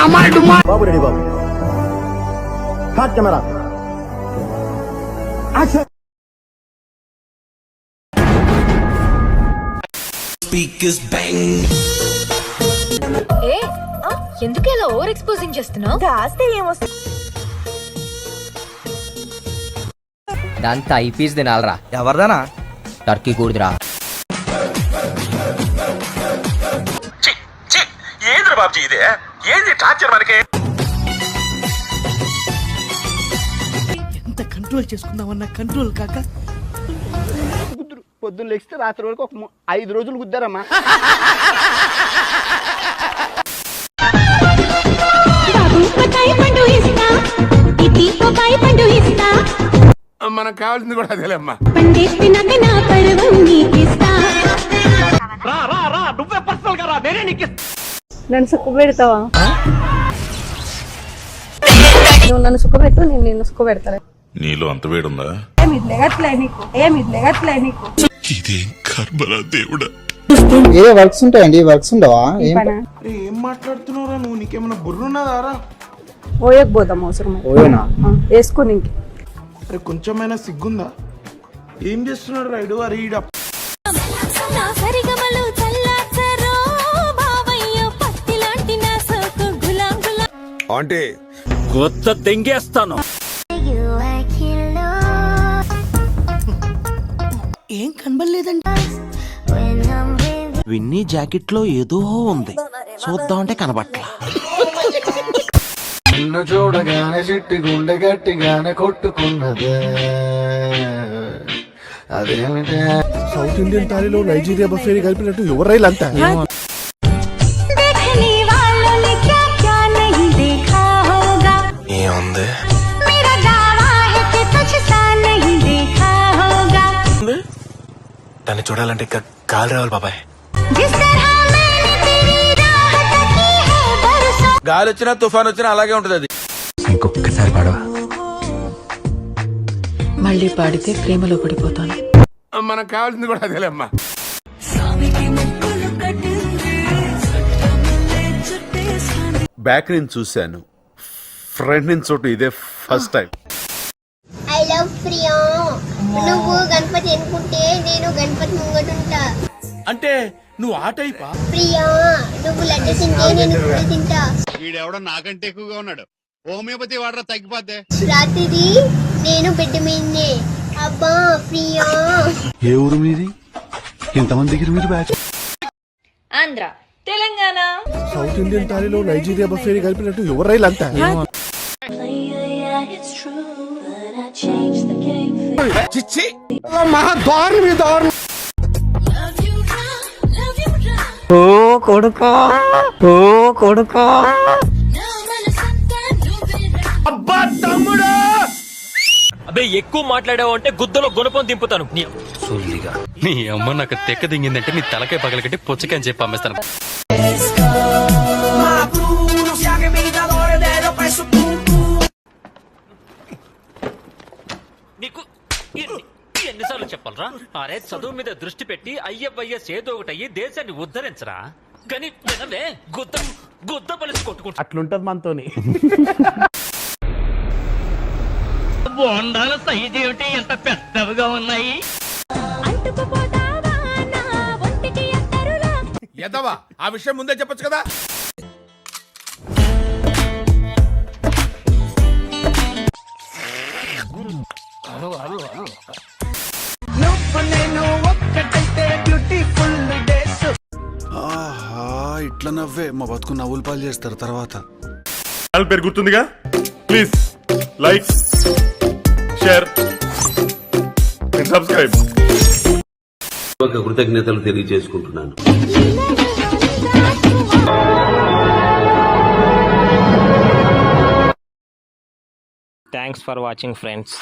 బాబు ready బాబు హాట్ camera action speakers bang. ఏ ఎందుకు ఇలా ఓవర్ ఎక్స్పోజింగ్ చేస్తున్నావు? దాస్తే ఏమొస్తుంది? దాంతో ఐపీస్ తినాలరా. ఎవరిదానా? టర్కీ కూడదురా. ఏంద్ర బాబుజీ ఇదే? ఏంది టార్చర్ మనకి? ఎంత కంట్రోల్ చేసుకుందామన్నా కంట్రోల్ కాక పొద్దున్న లెగిస్తే రాత్రి వరకు ఒక 5 రోజులు గుద్దారమ్మా. మనకు కావాల్సింది కూడా అదేలేమ్మా. నువ్వే పర్సనల్ గా రా, నేనే నీకు నన్ను సుఖ పెడతావా? నువ్వు నన్ను సుఖ పెట్టు, నేను నిన్ను సుఖ పెడతా. నీలో అంత వేడుందా? ఏమి లేగట్లే నీకు ఇదేం కర్మరా దేవుడా. ఏ వర్క్స్ ఉంటాయండి? వర్క్స్ ఉండవా? ఏం మాట్లాడుతున్నావురా నువ్వు? నీకేమన్నా బుర్రున్నదారా? ఓయకపోదాం అవసరం వేసుకో నీకు. అరే కొంచెమైనా సిగ్గుందా? ఏం చేస్తున్నాడు రైడు? అరే ఈడ అంటే కొత్త తెంగేస్తాను. ఏం కనబడలేదండి. విన్నీ జాకెట్ లో ఏదో ఉంది, చూద్దామంటే కనబట్లా. నిన్ను చూడగానే చిట్టి గుండె గట్టిగానే కొట్టుకున్నదే. అదేమిటే సౌత్ ఇండియన్ తాలీలో నైజీరియా బఫేని కలిపినట్టు ఎవరైలంతా ఏముంది? దాన్ని చూడాలంటే గాలి రావాలి బాబాయ్. గాలి వచ్చినా తుఫాన్ వచ్చినా అలాగే ఉంటది అది. ఇంకొకసారి పాడవా? మళ్ళీ పాడితే ప్రేమలో పడిపోతాను. మనకు కావాల్సింది కూడా అదేలేమ్మా. బ్యాక్ నుంచి చూశాను, ఫ్రంట్ నుంచి చోటు ఇదే first time. I love Priya. నువ్వు గణపతి అనుకుంటే నేను గణపతి ముంగటుంటా. అంటే నువ్వు ఆ టైపా? ప్రియా నువ్వు లడ్డు తింటే నేను పులి తింటా. వీడెవడో నాకంటే ఎక్కువగా ఉన్నాడు. హోమియోపతి వాడరా తగ్గిపోద్దే. రాత్రిది నేను బెడ్ మీదనే. అబ్బా ప్రియా. ఏ ఊరు మీది? ఇంతమంది దగ్గర మీరు batch? Andhra, Telangana. South Indian తాలీలో నైజీరియా బఫేని కలిపినట్టు ఎవరైలంతా చిచ్చి మహా దారుణ దారుణ. ఓ కొడుకో, ఓ కొడుకో. అబ్బా తమ్ముడు, అబ్బే ఎక్కువ మాట్లాడావు అంటే గుద్దలో గుణపం దింపుతాను. నీ అమ్మ నాకు తెక్క దింగిందంటే నీ తలకాయ పగలకట్టి పుచ్చకాయ అని చెప్పి అమ్మేస్తాను. నీకు ఎన్నిసార్లు చెప్పాలరా? అరే చదువు మీద దృష్టి పెట్టి అయ్యవయ్యస్ ఏదో ఒకటయ్యి దేశాన్ని ఉద్ధరించరా. కానీ వినలే, గుద్ద పలిసి కొట్టుకుంటా. అట్లుంటది మనతోని. బోండాల సైజు ఏమిటి ఎంత పెద్దవిగా ఉన్నాయి? ఎదవా ఆ విషయం ముందే చెప్పొచ్చు కదా. ఇట్లా నవ్వే మా బతుకు నవ్వులు పాలు చేస్తారు తర్వాత. పేరు గుర్తుందిగా? Please like, share, subscribe. కృతజ్ఞతలు తెలియజేసుకుంటున్నాను. Thanks for watching friends.